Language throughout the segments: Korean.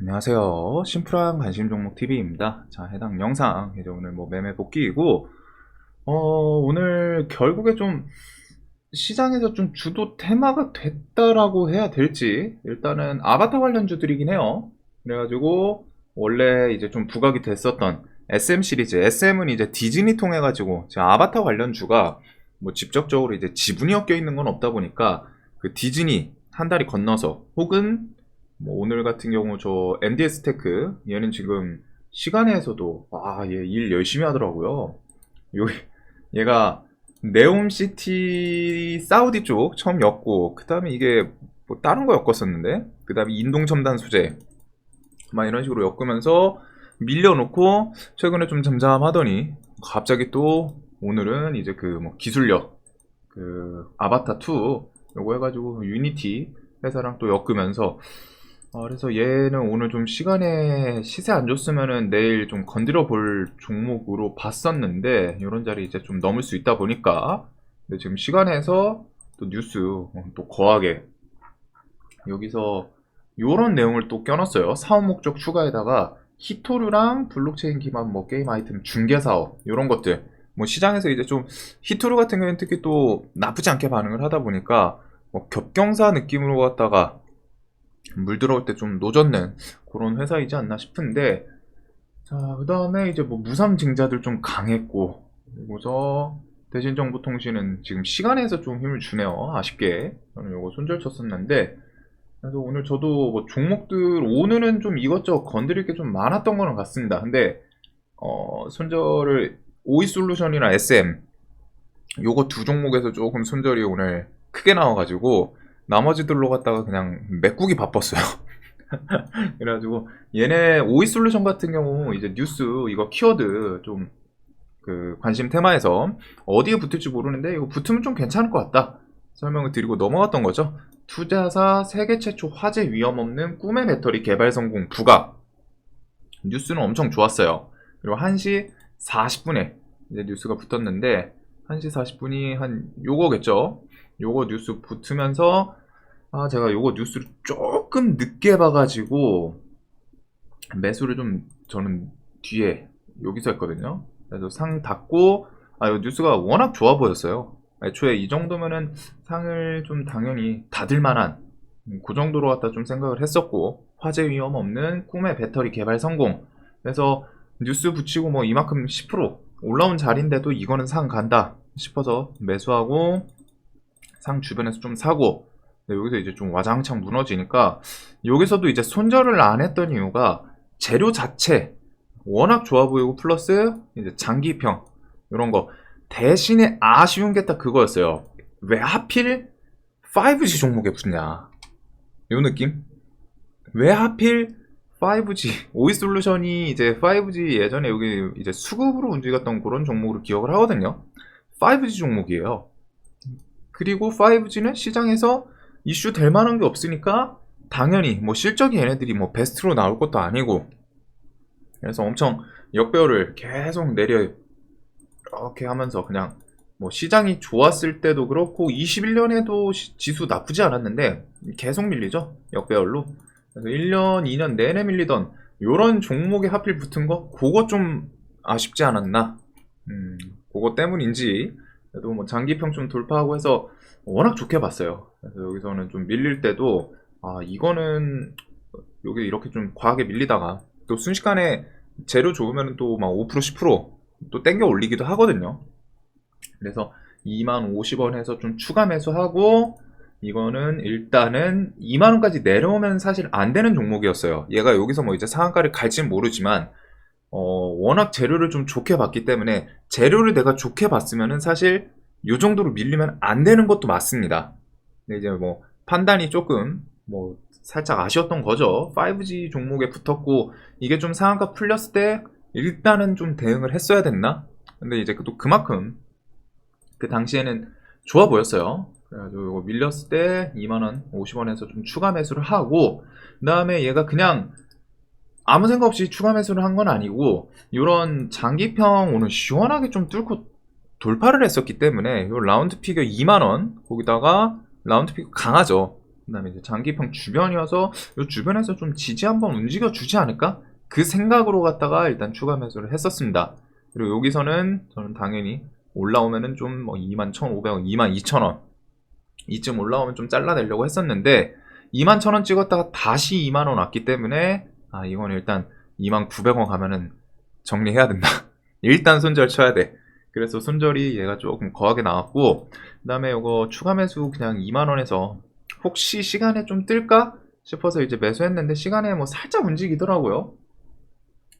안녕하세요. 심플한 관심 종목 TV입니다. 자, 해당 영상 이제 오늘 뭐 매매 복귀이고, 오늘 결국에 좀 시장에서 좀 주도 테마가 됐다라고 해야 될지, 일단은 아바타 관련주들이긴 해요. 그래가지고 원래 이제 좀 부각이 됐었던 SM 시리즈, SM은 이제 디즈니 통해 가지고 아바타 관련주가 뭐 직접적으로 이제 지분이 엮여 있는 건 없다 보니까 그 디즈니 한 다리 건너서, 혹은 뭐 오늘 같은 경우 저 MDS 테크, 얘는 지금 시간에서도 얘 일 열심히 하더라고요. 요 얘가 네옴시티 사우디 쪽 처음 엮고, 그 다음에 이게 뭐 다른 거 엮었었는데, 그 다음에 인동첨단 소재 막 이런 식으로 엮으면서 밀려놓고, 최근에 좀 잠잠하더니 갑자기 또 오늘은 이제 그 뭐 기술력, 그 아바타 2 요거 해가지고 유니티 회사랑 또 엮으면서, 그래서 얘는 오늘 좀 시간에 시세 안 좋으면은 내일 좀 건드려 볼 종목으로 봤었는데, 이런 자리 이제 좀 넘을 수 있다 보니까, 근데 지금 시간에서 또 뉴스 또 거하게 여기서 요런 내용을 또 껴놨어요. 사업 목적 추가에다가 히토류랑 블록체인 기반 뭐 게임 아이템 중개 사업, 요런 것들 뭐 시장에서 이제 좀 히토류 같은 경우는 특히 또 나쁘지 않게 반응을 하다 보니까 뭐 겹경사 느낌으로 갔다가 물 들어올 때 좀 노젓는 그런 회사이지 않나 싶은데, 자, 그 다음에 이제 뭐 무상증자들 좀 강했고, 그리고서 대신정보통신은 지금 시간에서 좀 힘을 주네요. 아쉽게 저는 요거 손절 쳤었는데, 그래서 오늘 저도 뭐 종목들 오늘은 좀 이것저것 건드릴 게 좀 많았던 거는 같습니다. 근데 손절을 오이솔루션이나 SM 요거 두 종목에서 조금 손절이 오늘 크게 나와가지고, 나머지들로 갔다가 그냥 메꾸기 바빴어요. 그래가지고 얘네 오이솔루션 같은 경우 이제 뉴스 이거 키워드 좀 그 관심 테마에서 어디에 붙을지 모르는데, 이거 붙으면 좀 괜찮을 것 같다 설명을 드리고 넘어갔던 거죠. 투자사 세계 최초 화재 위험 없는 꿈의 배터리 개발 성공 부각, 뉴스는 엄청 좋았어요. 그리고 1시 40분에 이제 뉴스가 붙었는데, 1시 40분이 한 요거겠죠. 요거 뉴스 붙으면서, 제가 요거 뉴스를 조금 늦게 봐가지고 매수를 좀 저는 뒤에 여기서 했거든요. 그래서 상 닫고, 요 뉴스가 워낙 좋아 보였어요. 애초에 이 정도면은 상을 좀 당연히 닫을 만한 그 정도로 갖다 좀 생각을 했었고, 화재 위험 없는 꿈의 배터리 개발 성공. 그래서 뉴스 붙이고 뭐 이만큼 10% 올라온 자리인데도 이거는 상 간다 싶어서 매수하고, 상 주변에서 좀 사고, 여기서 이제 좀 와장창 무너지니까 여기서도 이제 손절을 안 했던 이유가 재료 자체 워낙 좋아 보이고, 플러스 이제 장기평 이런 거. 대신에 아쉬운 게 딱 그거였어요. 왜 하필 5G 종목에 붙냐, 요 느낌? 왜 하필 5G 오이솔루션이 이제 5G 예전에 여기 이제 수급으로 움직였던 그런 종목으로 기억을 하거든요. 5G 종목이에요. 그리고 5G는 시장에서 이슈 될 만한 게 없으니까 당연히 뭐 실적이 얘네들이 뭐 베스트로 나올 것도 아니고, 그래서 엄청 역배열을 계속 내려 이렇게 하면서, 그냥 뭐 시장이 좋았을 때도 그렇고 21년에도 지수 나쁘지 않았는데 계속 밀리죠, 역배열로. 그래서 1년 2년 내내 밀리던 요런 종목에 하필 붙은 거, 그거 좀 아쉽지 않았나. 그거 때문인지 그래도 뭐 장기평 좀 돌파하고 해서 워낙 좋게 봤어요. 그래서 여기서는 좀 밀릴 때도, 이거는 여기 이렇게 좀 과하게 밀리다가 또 순식간에 재료 좋으면 또 막 5% 10%또 땡겨 올리기도 하거든요. 그래서 2만 50원 해서 좀 추가 매수하고, 이거는 일단은 2만원까지 내려오면 사실 안 되는 종목이었어요. 얘가 여기서 뭐 이제 상한가를 갈지는 모르지만, 워낙 재료를 좀 좋게 봤기 때문에, 재료를 내가 좋게 봤으면은 사실 요 정도로 밀리면 안 되는 것도 맞습니다. 근데 이제 뭐 판단이 조금 뭐 살짝 아쉬웠던 거죠. 5G 종목에 붙었고 이게 좀 상한가 풀렸을 때 일단은 좀 대응을 했어야 됐나? 근데 이제 또 그만큼 그 당시에는 좋아 보였어요. 그래가지고 이거 밀렸을 때 2만원 50원에서 좀 추가 매수를 하고, 그 다음에 얘가 그냥 아무 생각 없이 추가 매수를 한 건 아니고, 이런 장기평 오늘 시원하게 좀 뚫고 돌파를 했었기 때문에 요 라운드 피겨 2만원, 거기다가 라운드 피겨 강하죠. 그다음에 이제 장기평 주변이어서 이 주변에서 좀 지지 한번 움직여 주지 않을까? 그 생각으로 갖다가 일단 추가 매수를 했었습니다. 그리고 여기서는 저는 당연히 올라오면은 좀 뭐 21,500원, 22,000원 이쯤 올라오면 좀 잘라내려고 했었는데 21,000원 찍었다가 다시 2만원 왔기 때문에 이건 일단 29,900원 가면은 정리해야 된다. 일단 손절 쳐야 돼. 그래서 손절이 얘가 조금 거하게 나왔고, 그 다음에 이거 추가 매수 그냥 2만원에서 혹시 시간에 좀 뜰까 싶어서 이제 매수했는데 시간에 뭐 살짝 움직이더라고요.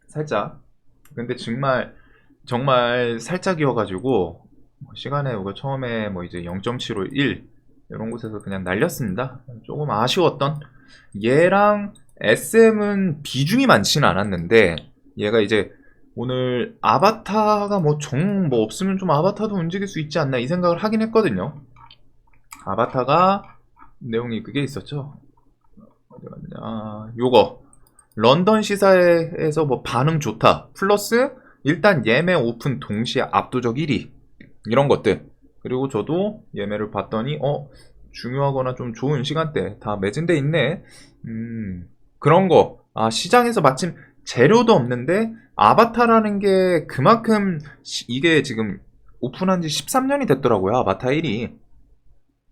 살짝. 근데 정말 살짝이어가지고 시간에 이거 처음에 뭐 이제 0.751 이런 곳에서 그냥 날렸습니다. 조금 아쉬웠던. 얘랑 SM은 비중이 많지는 않았는데 얘가 이제 오늘 아바타가 뭐 없으면 좀 아바타도 움직일 수 있지 않나 이 생각을 하긴 했거든요. 아바타가 내용이 그게 있었죠. 어디 갔냐? 요거 런던 시사회에서 뭐 반응 좋다. 플러스 일단 예매 오픈 동시에 압도적 1위 이런 것들. 그리고 저도 예매를 봤더니 중요하거나 좀 좋은 시간대 다 매진돼 있네. 그런 거. 시장에서 마침 재료도 없는데 아바타라는 게 그만큼 이게 지금 오픈한 지 13년이 됐더라고요. 아바타 1이.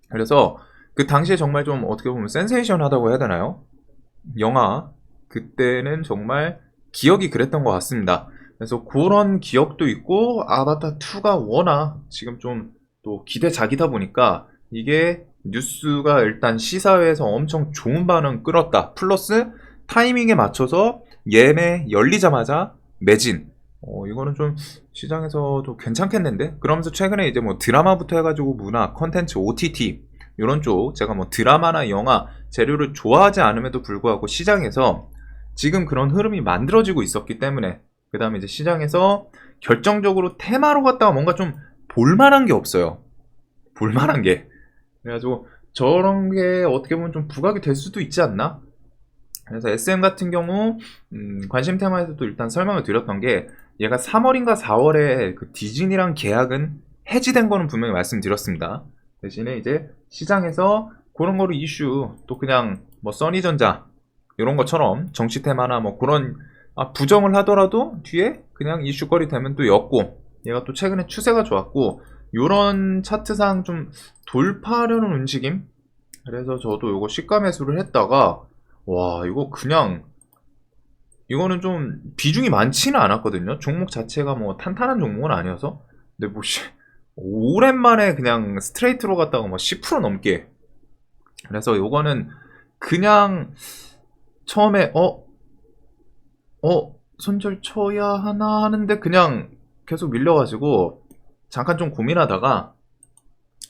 그래서 그 당시에 정말 좀 어떻게 보면 센세이션하다고 해야 되나요? 영화 그때는 정말 기억이 그랬던 것 같습니다. 그래서 그런 기억도 있고 아바타 2가 워낙 지금 좀 또 기대작이다 보니까 이게 뉴스가 일단 시사회에서 엄청 좋은 반응 끌었다. 플러스 타이밍에 맞춰서 예매 열리자마자 매진. 이거는 좀 시장에서도 괜찮겠는데? 그러면서 최근에 이제 뭐 드라마부터 해가지고 문화, 컨텐츠, OTT 이런 쪽 제가 뭐 드라마나 영화 재료를 좋아하지 않음에도 불구하고 시장에서 지금 그런 흐름이 만들어지고 있었기 때문에 그 다음에 이제 시장에서 결정적으로 테마로 갔다가 뭔가 좀 볼만한 게 없어요. 볼만한 게. 그래가지고 저런 게 어떻게 보면 좀 부각이 될 수도 있지 않나? 그래서 SM 같은 경우 관심 테마에서도 일단 설명을 드렸던 게 얘가 3월인가 4월에 그 디즈니랑 계약은 해지된 거는 분명히 말씀드렸습니다. 대신에 이제 시장에서 그런 거로 이슈 또 그냥 뭐 써니전자 이런 것처럼 정치 테마나 뭐 그런 부정을 하더라도 뒤에 그냥 이슈거리 되면 또 였고 얘가 또 최근에 추세가 좋았고 요런 차트상 좀 돌파하려는 움직임. 그래서 저도 요거 시가 매수를 했다가 와 이거 그냥 이거는 좀 비중이 많지는 않았거든요. 종목 자체가 뭐 탄탄한 종목은 아니어서. 근데 뭐 오랜만에 그냥 스트레이트로 갔다가 뭐 10% 넘게. 그래서 요거는 그냥 처음에 손절 쳐야 하나 하는데 그냥 계속 밀려가지고 잠깐 좀 고민하다가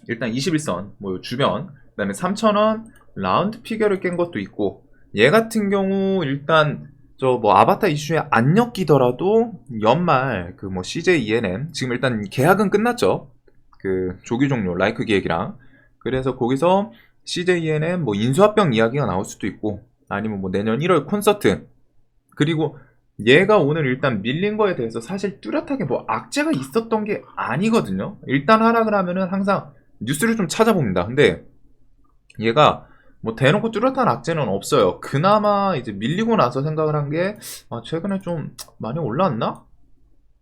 일단 21선 뭐 주변 그다음에 3,000원 라운드 피겨를 깬 것도 있고 얘 같은 경우 일단 저 뭐 아바타 이슈에 안 엮이더라도 연말 그 뭐 CJ ENM 지금 일단 계약은 끝났죠. 그 조기 종료 라이크 기획이랑. 그래서 거기서 CJ ENM 뭐 인수합병 이야기가 나올 수도 있고 아니면 뭐 내년 1월 콘서트. 그리고 얘가 오늘 일단 밀린 거에 대해서 사실 뚜렷하게 뭐 악재가 있었던 게 아니거든요. 일단 하락을 하면은 항상 뉴스를 좀 찾아봅니다. 근데 얘가 뭐 대놓고 뚜렷한 악재는 없어요. 그나마 이제 밀리고 나서 생각을 한 게 최근에 좀 많이 올라왔나?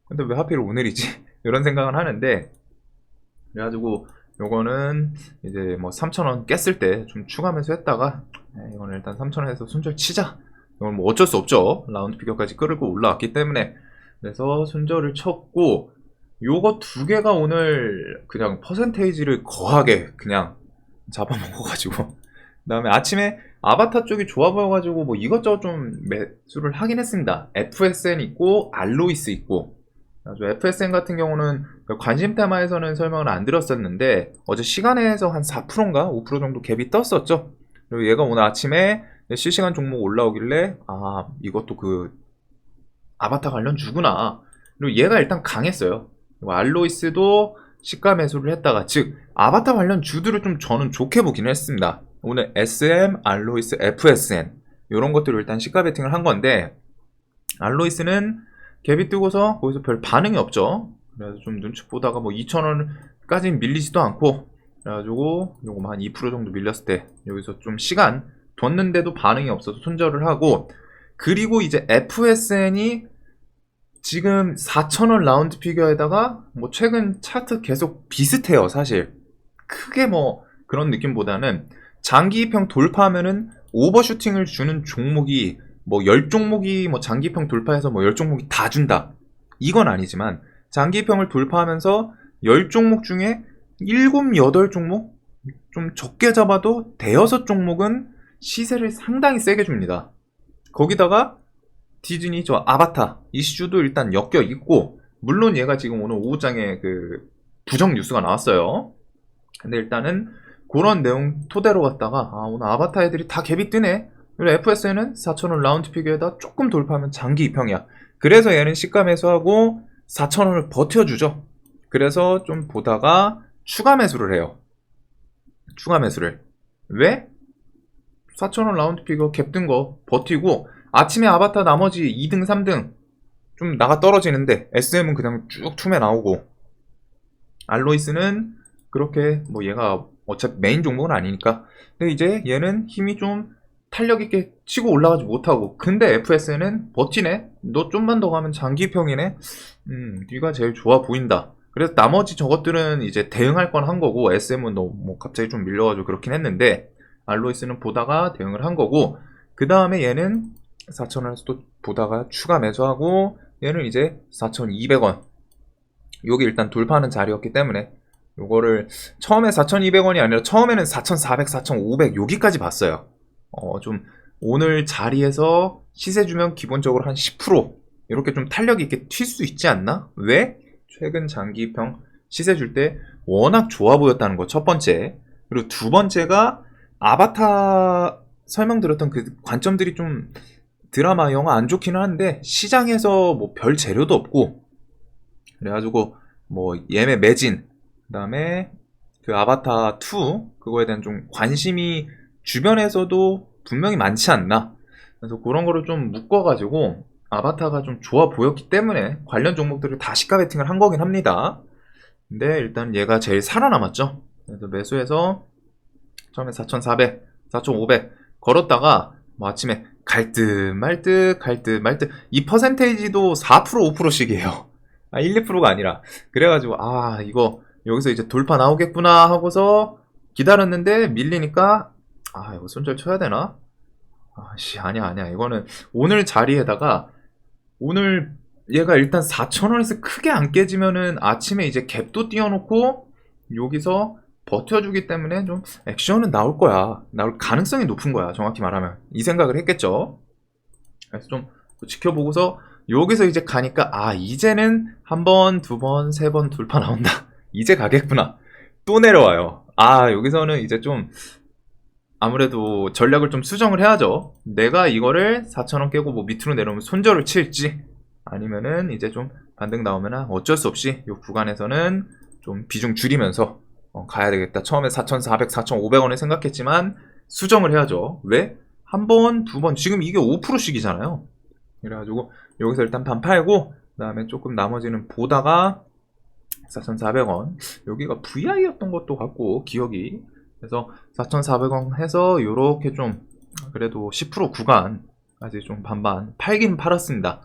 근데 왜 하필 오늘이지? 이런 생각을 하는데 그래가지고 요거는 이제 뭐 3,000원 깼을 때 좀 추가 매수했다가 이거는 일단 3,000원에서 손절 치자. 이건 뭐 어쩔 수 없죠. 라운드 피겨까지 끌고 올라왔기 때문에. 그래서 손절을 쳤고 요거 두 개가 오늘 그냥 퍼센테이지를 거하게 그냥 잡아먹어가지고 그 다음에 아침에 아바타 쪽이 좋아 보여가지고 뭐 이것저것 좀 매수를 하긴 했습니다. FSN 있고 알로이스 있고. FSN 같은 경우는 관심 테마에서는 설명을 안 드렸었는데 어제 시간에서 한 4%인가 5% 정도 갭이 떴었죠. 그리고 얘가 오늘 아침에 실시간 종목 올라오길래 이것도 그 아바타 관련 주구나. 그리고 얘가 일단 강했어요. 알로이스도 시가 매수를 했다가 즉 아바타 관련 주들을 좀 저는 좋게 보기는 했습니다. 오늘 SM, 알로이스, FSN 이런 것들을 일단 시가 베팅을 한 건데 알로이스는 갭이 뜨고서 거기서 별 반응이 없죠. 그래서 좀 눈치 보다가 뭐 2,000원까지 밀리지도 않고 그래가지고 요거 한 2% 정도 밀렸을 때 여기서 좀 시간 뒀는데도 반응이 없어서 손절을 하고, 그리고 이제 FSN이 지금 4,000원 라운드 피겨에다가 뭐 최근 차트 계속 비슷해요. 사실 크게 뭐 그런 느낌보다는 장기평 돌파하면은 오버슈팅을 주는 종목이 뭐 10종목이 뭐 장기평 돌파해서 뭐 10종목이 다 준다, 이건 아니지만 장기평을 돌파하면서 10종목 중에 7, 8종목, 좀 적게 잡아도 대여섯 종목은 시세를 상당히 세게 줍니다. 거기다가 디즈니 저 아바타 이슈도 일단 엮여 있고, 물론 얘가 지금 오늘 오후장에 그 부정 뉴스가 나왔어요. 근데 일단은 그런 내용 토대로 갔다가 오늘 아바타 애들이 다 갭이 뜨네. 그리고 FSN은 4,000원 라운드 피겨에다 조금 돌파하면 장기 입형이야. 그래서 얘는 시가 매수하고 4,000원을 버텨주죠. 그래서 좀 보다가 추가 매수를 해요. 추가 매수를. 왜? 4,000원 라운드 피겨 갭 뜬 거 버티고, 아침에 아바타 나머지 2등 3등 좀 나가 떨어지는데 SM은 그냥 쭉 툼에 나오고, 알로이스는 그렇게 뭐 얘가 어차피 메인 종목은 아니니까. 근데 이제 얘는 힘이 좀 탄력 있게 치고 올라가지 못하고, 근데 FS는 버티네. 너 좀만 더 가면 장기평이네. 네가 제일 좋아 보인다. 그래서 나머지 저것들은 이제 대응할 건 한 거고, SM은 뭐 갑자기 좀 밀려가지고 그렇긴 했는데, 알로이스는 보다가 대응을 한 거고, 그 다음에 얘는 4,000원에서 또 보다가 추가 매수하고, 얘는 이제 4,200원. 요게 일단 돌파하는 자리였기 때문에 요거를 처음에 4,200원이 아니라 처음에는 4,400, 4,500 여기까지 봤어요. 좀 오늘 자리에서 시세 주면 기본적으로 한 10% 이렇게 좀 탄력 있게 튈 수 있지 않나? 왜? 최근 장기평 시세 줄 때 워낙 좋아 보였다는 거 첫 번째. 그리고 두 번째가 아바타 설명드렸던 그 관점들이 좀 드라마 영화 안 좋기는 한데 시장에서 뭐 별 재료도 없고, 그래가지고 뭐 예매 매진, 그 다음에 그 아바타 2 그거에 대한 좀 관심이 주변에서도 분명히 많지 않나. 그래서 그런 거를 좀 묶어가지고 아바타가 좀 좋아 보였기 때문에 관련 종목들을 다 시가 베팅을 한 거긴 합니다. 근데 일단 얘가 제일 살아남았죠. 그래서 매수해서 처음에 4,400, 4,500 걸었다가 뭐 아침에 갈 듯 말 듯 갈 듯 말 듯, 이 퍼센테이지도 4% 5%씩이에요. 1, 2%가 아니라. 그래가지고 이거 여기서 이제 돌파 나오겠구나 하고서 기다렸는데 밀리니까 이거 손절 쳐야 되나? 아니야. 이거는 오늘 자리에다가, 오늘 얘가 일단 4,000원에서 크게 안 깨지면은 아침에 이제 갭도 띄워놓고 여기서 버텨주기 때문에 좀 액션은 나올 거야. 나올 가능성이 높은 거야. 정확히 말하면. 이 생각을 했겠죠. 그래서 좀 지켜보고서 여기서 이제 가니까 이제는 한 번, 두 번, 세 번 돌파 나온다. 이제 가겠구나. 또 내려와요. 여기서는 이제 좀 아무래도 전략을 좀 수정을 해야죠. 내가 이거를 4,000원 깨고 뭐 밑으로 내려오면 손절을 칠지, 아니면은 이제 좀 반등 나오면 어쩔 수 없이 이 구간에서는 좀 비중 줄이면서 가야 되겠다. 처음에 4,400, 4,500원을 생각했지만 수정을 해야죠. 왜? 한 번, 두 번, 지금 이게 5%씩이잖아요. 그래가지고 여기서 일단 반 팔고, 그 다음에 조금 나머지는 보다가 4,400원, 여기가 VI였던 것도 같고 기억이. 그래서 4,400원 해서 요렇게 좀 그래도 10% 구간까지 좀 반반 팔긴 팔았습니다.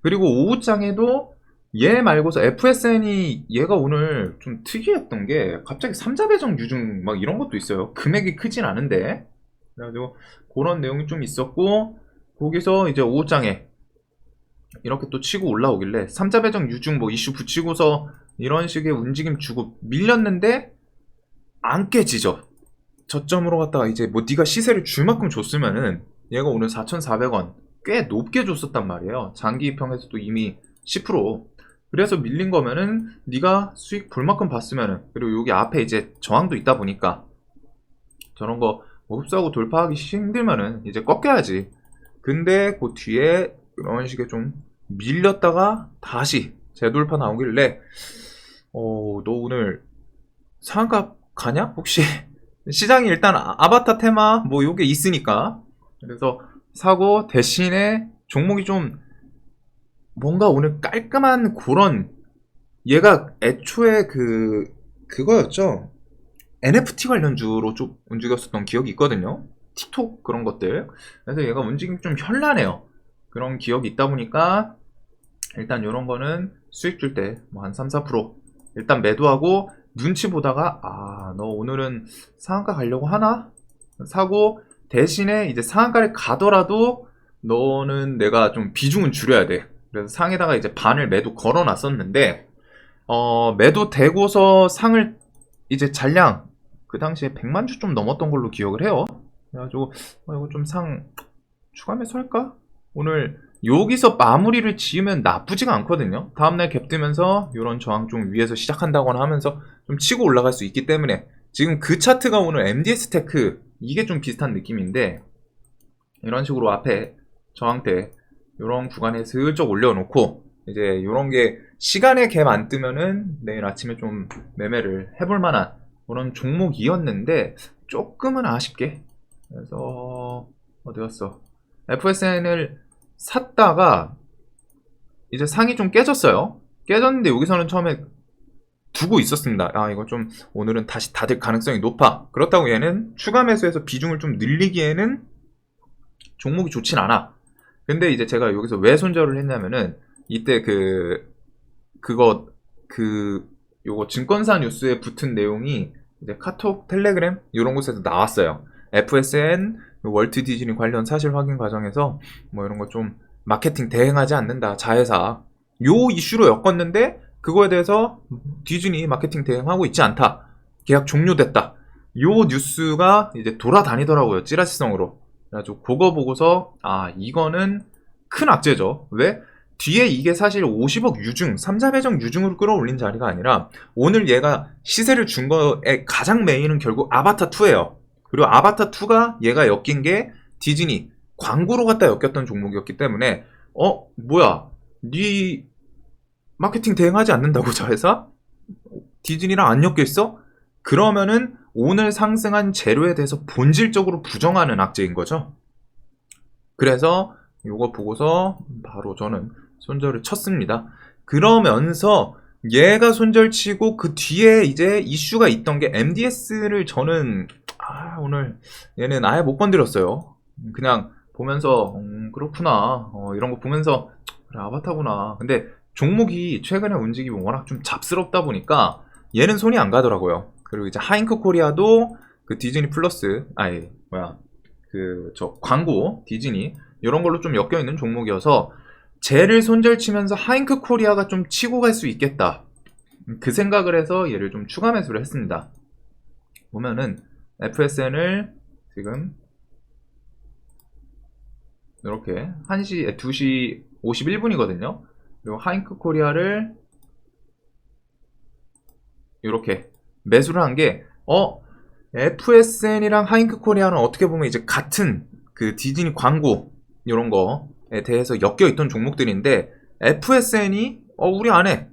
그리고 오후장에도 얘 말고서 FSN이, 얘가 오늘 좀 특이했던 게 갑자기 3자 배정 유증 막 이런 것도 있어요. 금액이 크진 않은데. 그래가지고 그런 내용이 좀 있었고, 거기서 이제 오후장에 이렇게 또 치고 올라오길래 3자 배정 유증 뭐 이슈 붙이고서 이런 식의 움직임 주고 밀렸는데 안 깨지죠. 저점으로 갔다가 이제 뭐 네가 시세를 줄 만큼 줬으면은, 얘가 오늘 4,400원 꽤 높게 줬었단 말이에요. 장기 입형에서도 이미 10%. 그래서 밀린 거면은 네가 수익 볼 만큼 봤으면은, 그리고 여기 앞에 이제 저항도 있다 보니까 저런 거 흡수하고 돌파하기 힘들면은 이제 꺾여야지. 근데 그 뒤에 이런 식의 좀 밀렸다가 다시 재돌파 나오길래 너 오늘 상한가 가냐? 혹시? 시장이 일단 아바타 테마 뭐 요게 있으니까, 그래서 사고, 대신에 종목이 좀 뭔가 오늘 깔끔한 그런, 얘가 애초에 그거였죠. NFT 관련주로 좀 움직였었던 기억이 있거든요. 틱톡 그런 것들. 그래서 얘가 움직임이 좀 현란해요. 그런 기억이 있다 보니까 일단 이런 거는 수익 줄 때 뭐 한 3, 4% 일단 매도하고 눈치 보다가 너 오늘은 상한가 가려고 하나? 사고 대신에 이제 상한가를 가더라도 너는 내가 좀 비중은 줄여야 돼. 그래서 상에다가 이제 반을 매도 걸어 놨었는데 매도 되고서 상을 이제 잔량 그 당시에 100만 주 좀 넘었던 걸로 기억을 해요. 그래가지고 이거 좀 상 추가 매수할까? 오늘 여기서 마무리를 지으면 나쁘지가 않거든요. 다음날 갭 뜨면서 이런 저항 좀 위에서 시작한다거나 하면서 좀 치고 올라갈 수 있기 때문에 지금 그 차트가 오늘 MDS 테크 이게 좀 비슷한 느낌인데 이런 식으로 앞에 저항대 이런 구간에 슬쩍 올려놓고 이제 이런 게 시간에 갭 안 뜨면은 내일 아침에 좀 매매를 해볼 만한 그런 종목이었는데 조금은 아쉽게 그래서 어디 갔어? FSN을 샀다가 이제 상이 좀 깨졌어요. 깨졌는데 여기서는 처음에 두고 있었습니다. 이거 좀 오늘은 다시 닫을 가능성이 높아. 그렇다고 얘는 추가 매수해서 비중을 좀 늘리기에는 종목이 좋진 않아. 근데 이제 제가 여기서 왜 손절을 했냐면은 이때 요거 증권사 뉴스에 붙은 내용이 이제 카톡, 텔레그램 이런 곳에서 나왔어요. FSN, 월트 디즈니 관련 사실 확인 과정에서 뭐 이런 거 좀 마케팅 대행하지 않는다. 자회사. 요 이슈로 엮었는데 그거에 대해서 디즈니 마케팅 대행하고 있지 않다. 계약 종료됐다. 요 뉴스가 이제 돌아다니더라고요. 찌라시성으로. 그래가지고 그거 보고서 이거는 큰 악재죠. 왜? 뒤에 이게 사실 50억 유증, 3자 배정 유증으로 끌어올린 자리가 아니라 오늘 얘가 시세를 준 거에 가장 메인은 결국 아바타2예요. 그리고 아바타2가 얘가 엮인 게 디즈니 광고로 갖다 엮였던 종목이었기 때문에 뭐야 네 마케팅 대행하지 않는다고 저 회사? 디즈니랑 안 엮여 있어? 그러면은 오늘 상승한 재료에 대해서 본질적으로 부정하는 악재인 거죠. 그래서 이거 보고서 바로 저는 손절을 쳤습니다. 그러면서 얘가 손절치고 그 뒤에 이제 이슈가 있던 게 MDS를 저는 오늘 얘는 아예 못 건드렸어요. 그냥 보면서 그렇구나 이런 거 보면서 그래 아바타구나. 근데 종목이 최근에 움직임이 워낙 좀 잡스럽다 보니까 얘는 손이 안 가더라고요. 그리고 이제 하잉크 코리아도 그 디즈니 플러스 저 광고 디즈니 이런 걸로 좀 엮여 있는 종목이어서 쟤를 손절치면서 하잉크 코리아가 좀 치고 갈 수 있겠다. 그 생각을 해서 얘를 좀 추가 매수를 했습니다. 보면은 FSN을 지금 이렇게 2시 51분이거든요. 그리고 하잉크 코리아를 이렇게 매수를 한 게 FSN이랑 하잉크 코리아는 어떻게 보면 이제 같은 그 디즈니 광고 이런 거에 대해서 엮여 있던 종목들인데 FSN이 우리 안 해.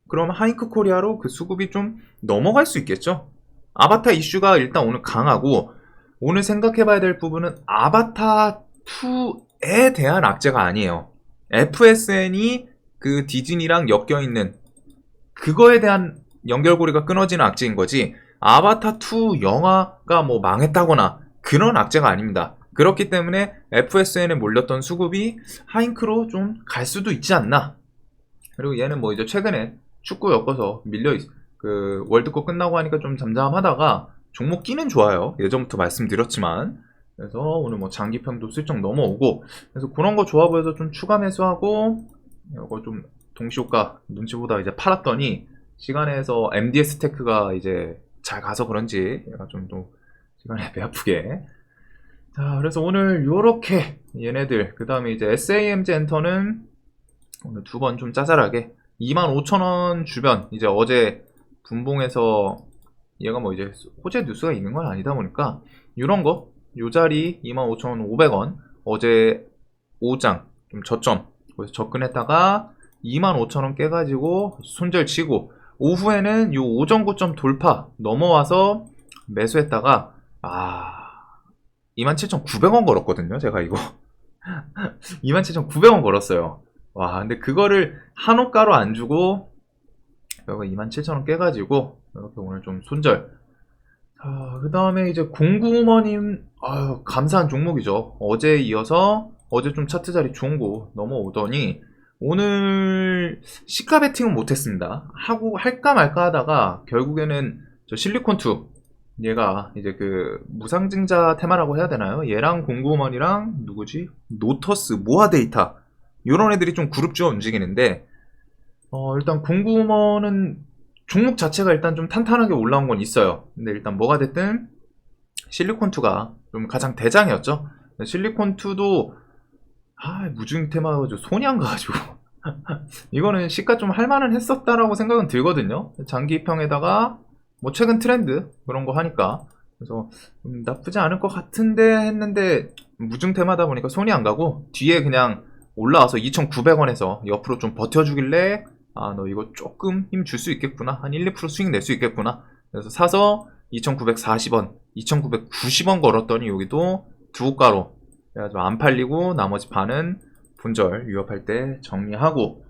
그러면 하잉크 코리아로 그 수급이 좀 넘어갈 수 있겠죠. 아바타 이슈가 일단 오늘 강하고 오늘 생각해봐야 될 부분은 아바타 2에 대한 악재가 아니에요. FSN이 그 디즈니랑 엮여 있는 그거에 대한 연결고리가 끊어지는 악재인 거지 아바타2 영화가 뭐 망했다거나 그런 악재가 아닙니다. 그렇기 때문에 FSN에 몰렸던 수급이 하잉크로 좀 갈 수도 있지 않나. 그리고 얘는 뭐 이제 최근에 축구 엮어서 그 월드컵 끝나고 하니까 좀 잠잠하다가 종목 끼는 좋아요. 예전부터 말씀드렸지만. 그래서 오늘 뭐 장기평도 슬쩍 넘어오고 그래서 그런 거 좋아 보여서 좀 추가 매수하고 이거 좀 동시효과 눈치 보다 이제 팔았더니 시간에서 MDS 테크가 이제 잘 가서 그런지 얘가 좀 또 시간에 배 아프게. 자, 그래서 오늘 요렇게 얘네들 그 다음에 이제 SAMG 엔터는 오늘 두 번 좀 짜잘하게 25,000원 주변 이제 어제 분봉에서 얘가 뭐 이제 호재 뉴스가 있는 건 아니다 보니까 이런 거 요 자리 25,500원 어제 5장 좀 저점 그래서 접근했다가 25,000원 깨가지고 손절 치고 오후에는 요 오전 고점 돌파 넘어와서 매수했다가 27,900원 걸었거든요. 제가 이거 27,900원 걸었어요. 와 근데 그거를 한호가로 안 주고 여기 27,000원 깨가지고 이렇게 오늘 좀 손절 그 다음에 이제 공구머님, 감사한 종목이죠. 어제 이어서, 어제 좀 차트 자리 좋은 거 넘어오더니, 오늘 시가 베팅은 못했습니다. 하고, 할까 말까 하다가, 결국에는 저 실리콘2, 얘가 이제 그 무상증자 테마라고 해야 되나요? 얘랑 공구머니랑 누구지? 노터스, 모아데이터. 요런 애들이 좀 그룹주어 움직이는데, 일단 공구먼은 종목 자체가 일단 좀 탄탄하게 올라온 건 있어요. 근데 일단 뭐가 됐든 실리콘2가 좀 가장 대장이었죠. 실리콘2도 무중 테마가지고 손이 안 가가지고 이거는 시가 좀 할만은 했었다라고 생각은 들거든요. 장기평에다가 뭐 최근 트렌드 그런 거 하니까 그래서 나쁘지 않을 것 같은데 했는데 무중 테마다 보니까 손이 안 가고 뒤에 그냥 올라와서 2,900원에서 옆으로 좀 버텨주길래 너 이거 조금 힘 줄 수 있겠구나. 한 1, 2% 수익 낼 수 있겠구나. 그래서 사서 2,940원, 2,990원 걸었더니 여기도 두고가로 그래가지고 안 팔리고 나머지 반은 분절 위협할 때 정리하고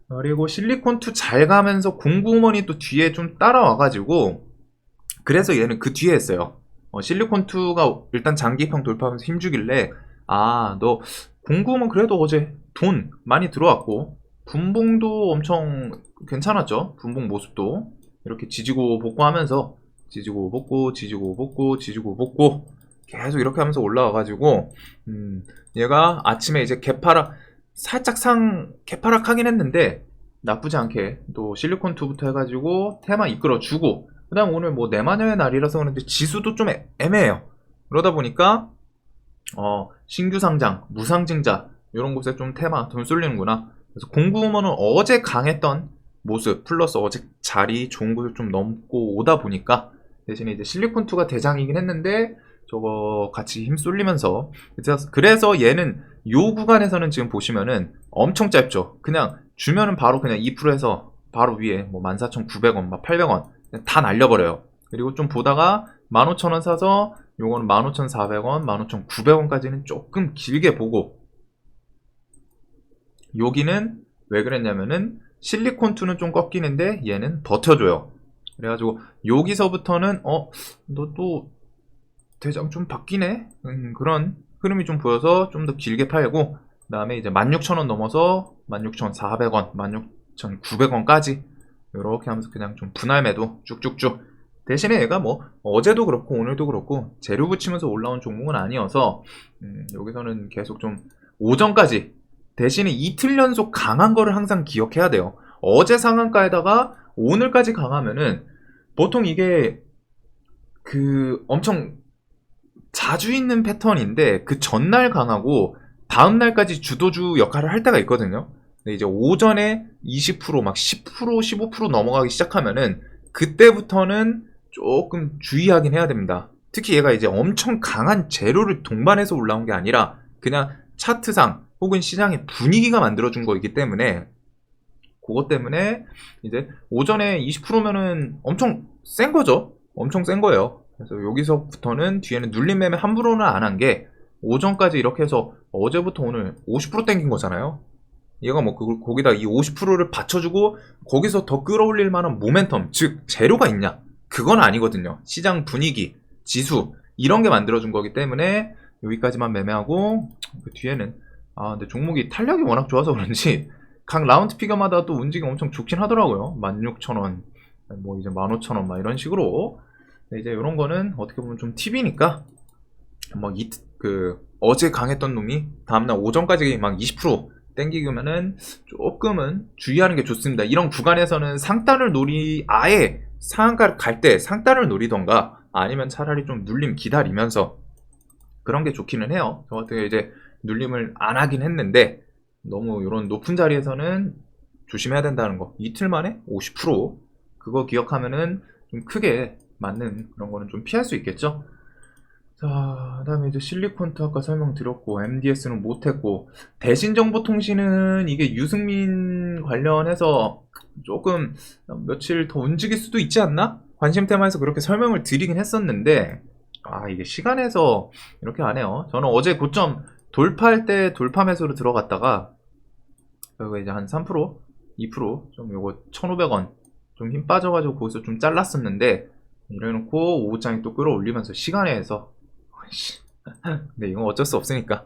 그리고 실리콘2 잘 가면서 공구먼이 또 뒤에 좀 따라와가지고 그래서 얘는 그 뒤에 했어요. 실리콘2가 일단 장기평 돌파하면서 힘주길래 너 공구먼 그래도 어제 돈 많이 들어왔고 분봉도 엄청 괜찮았죠. 분봉 모습도 이렇게 지지고 복구하면서 지지고 복구, 지지고 복구, 지지고 복구 계속 이렇게 하면서 올라와가지고 얘가 아침에 이제 살짝 개파락 하긴 했는데 나쁘지 않게 또 실리콘2부터 해가지고 테마 이끌어주고 그 다음 오늘 뭐 내마녀의 날이라서 그런데 지수도 좀 애매해요. 그러다 보니까 신규 상장, 무상증자 이런 곳에 좀 테마 돈 쏠리는구나. 그래서 공구먼은 어제 강했던 모습 플러스 어제 자리 좋은 곳을 좀 넘고 오다 보니까 대신에 이제 실리콘2가 대장이긴 했는데 저거 같이 힘 쏠리면서 그래서 얘는 요 구간에서는 지금 보시면은 엄청 짧죠. 그냥 주면은 바로 그냥 2%에서 바로 위에 뭐 14,900원, 막 800원 다 날려버려요. 그리고 좀 보다가 15,000원 사서 요거는 15,400원, 15,900원까지는 조금 길게 보고 여기는 왜 그랬냐면은 실리콘2는 좀 꺾이는데 얘는 버텨줘요. 그래가지고 여기서부터는 너 또 대장 좀 바뀌네? 그런 흐름이 좀 보여서 좀 더 길게 팔고 그 다음에 이제 16,000원 넘어서 16,400원, 16,900원까지 이렇게 하면서 그냥 좀 분할 매도 쭉쭉쭉 대신에 얘가 뭐 어제도 그렇고 오늘도 그렇고 재료 붙이면서 올라온 종목은 아니어서 여기서는 계속 좀 오전까지 대신에 이틀 연속 강한 거를 항상 기억해야 돼요. 어제 상한가에다가 오늘까지 강하면은 보통 이게 엄청 자주 있는 패턴인데 그 전날 강하고 다음날까지 주도주 역할을 할 때가 있거든요. 근데 이제 오전에 20% 막 10% 15% 넘어가기 시작하면은 그때부터는 조금 주의하긴 해야 됩니다. 특히 얘가 이제 엄청 강한 재료를 동반해서 올라온 게 아니라 그냥 차트상 혹은 시장의 분위기가 만들어준 거이기 때문에 그것 때문에 이제 오전에 20%면은 엄청 센 거죠. 엄청 센 거예요. 그래서 여기서부터는 뒤에는 눌림 매매 함부로는 안 한 게 오전까지 이렇게 해서 어제부터 오늘 50% 땡긴 거잖아요. 얘가 뭐 거기다 이 50%를 받쳐주고 거기서 더 끌어올릴 만한 모멘텀 즉 재료가 있냐 그건 아니거든요. 시장 분위기, 지수 이런 게 만들어준 거기 때문에 여기까지만 매매하고 그 뒤에는 근데 종목이 탄력이 워낙 좋아서 그런지 각 라운드 피겨마다 또 움직임 엄청 좋긴 하더라고요. 16,000원, 뭐 이제 15,000원 막 이런 식으로 이제 이런 거는 어떻게 보면 좀 팁이니까 뭐 어제 강했던 놈이 다음날 오전까지 막 20% 땡기면은 조금은 주의하는 게 좋습니다. 이런 구간에서는 아예 상한가를 갈 때 상단을 노리던가 아니면 차라리 좀 눌림 기다리면서 그런 게 좋기는 해요. 저 같은 경우 이제 눌림을 안 하긴 했는데 너무 이런 높은 자리에서는 조심해야 된다는 거. 이틀 만에 50% 그거 기억하면은 좀 크게 맞는 그런 거는 좀 피할 수 있겠죠. 자, 그다음에 이제 실리콘2 아까 설명드렸고 MDS는 못했고 대신정보통신은 이게 유승민 관련해서 조금 며칠 더 움직일 수도 있지 않나? 관심 테마에서 그렇게 설명을 드리긴 했었는데 이게 시간에서 이렇게 안 해요. 저는 어제 고점 돌파할 때 돌파 매수로 들어갔다가 여기 이제 한 3%, 2%좀 요거 1,500원 좀 힘 빠져가지고 거기서 좀 잘랐었는데 이래놓고 오후장이 또 끌어올리면서 시간에 해서 근데 이건 어쩔 수 없으니까.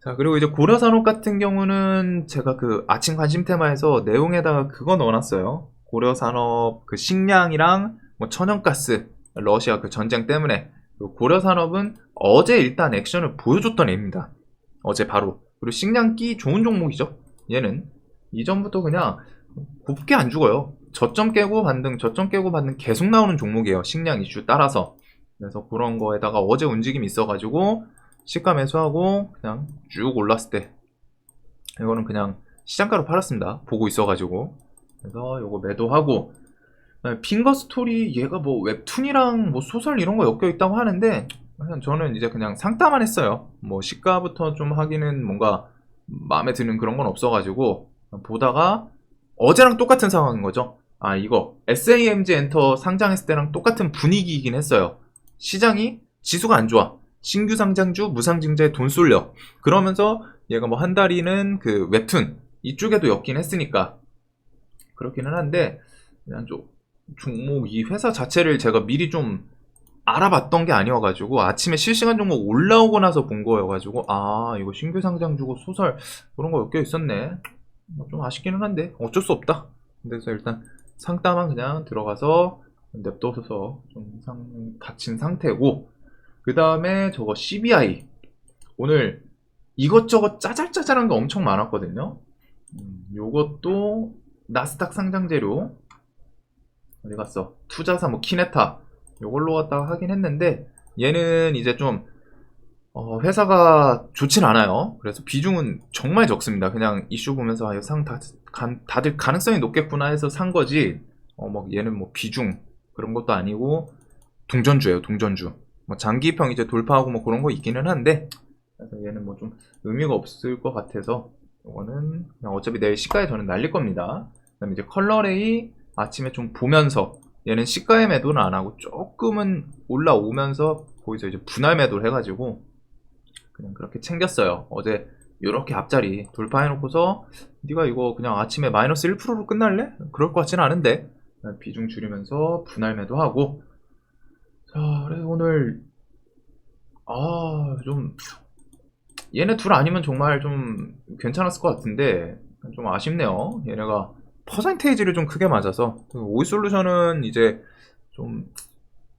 자, 그리고 이제 고려산업 같은 경우는 제가 그 아침 관심 테마에서 내용에다가 그거 넣어놨어요. 고려산업 그 식량이랑 뭐 천연가스, 러시아 그 전쟁 때문에. 그리고 고려산업은 어제 일단 액션을 보여줬던 애입니다. 어제 바로. 그리고 식량기 좋은 종목이죠. 얘는 이전부터 그냥 곱게 안 죽어요. 저점 깨고 반등, 저점 깨고 반등 계속 나오는 종목이에요. 식량 이슈 따라서. 그래서 그런 거에다가 어제 움직임이 있어가지고 시가 매수하고 그냥 쭉 올랐을 때 이거는 그냥 시장가로 팔았습니다. 보고 있어가지고. 그래서 요거 매도하고 핑거스토리 얘가 뭐 웹툰이랑 뭐 소설 이런 거 엮여 있다고 하는데 그냥 저는 이제 그냥 상따만 했어요. 뭐 시가부터 좀 하기는 뭔가 마음에 드는 그런 건 없어가지고 보다가 어제랑 똑같은 상황인 거죠. 아, 이거 SAMG 엔터 상장했을 때랑 똑같은 분위기이긴 했어요. 시장이 지수가 안 좋아. 신규 상장주 무상증자에 돈 쏠려. 그러면서 얘가 뭐 한 달이는 그 웹툰 이쪽에도 엮긴 했으니까 그렇기는 한데 그냥 좀 종목 이 회사 자체를 제가 미리 좀 알아봤던 게 아니어가지고 아침에 실시간 종목 올라오고 나서 본 거여가지고 아 이거 신규 상장주고 소설 그런 거 엮여 있었네. 좀 아쉽기는 한데 어쩔 수 없다. 그래서 일단 상따만 그냥 들어가서 냅둬서 좀 닫힌 상태고 그 다음에 저거 CBI 오늘 이것저것 짜잘짜잘한 게 엄청 많았거든요. 요것도 나스닥 상장 재료 어디 갔어? 투자사 뭐 키네타 요걸로 갖다가 하긴 했는데 얘는 이제 좀 회사가 좋진 않아요. 그래서 비중은 정말 적습니다. 그냥 이슈 보면서 아, 다들 가능성이 높겠구나 해서 산 거지. 뭐 얘는 뭐 비중 그런 것도 아니고 동전주예요. 동전주. 뭐 장기평 이제 돌파하고 뭐 그런 거 있기는 한데 그래서 얘는 뭐 좀 의미가 없을 것 같아서 이거는 그냥 어차피 내일 시가에 저는 날릴 겁니다. 그다음에 이제 컬러레이 아침에 좀 보면서 얘는 시가에 매도는 안 하고 조금은 올라오면서 거기서 이제 분할 매도를 해가지고 그냥 그렇게 챙겼어요. 어제 이렇게 앞자리 돌파해놓고서 네가 이거 그냥 아침에 마이너스 1%로 끝날래? 그럴 것 같지는 않은데 비중 줄이면서 분할 매도하고 자 그래서 오늘 좀 얘네 둘 아니면 정말 좀 괜찮았을 것 같은데 좀 아쉽네요. 얘네가 퍼센테이지를 좀 크게 맞아서 오이솔루션은 이제 좀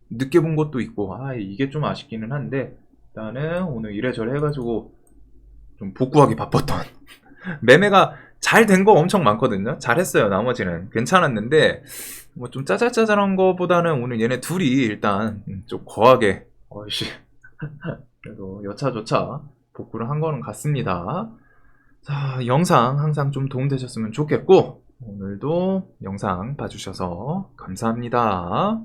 늦게 본 것도 있고 이게 좀 아쉽기는 한데 일단은 오늘 이래저래 해가지고 좀 복구하기 바빴던 매매가 잘 된 거 엄청 많거든요. 잘했어요. 나머지는 괜찮았는데 뭐 좀 짜잘짜잘한 거보다는 오늘 얘네 둘이 일단 좀 거하게 그래도 여차저차 복구를 한 거는 같습니다. 자, 영상 항상 좀 도움되셨으면 좋겠고 오늘도 영상 봐주셔서 감사합니다.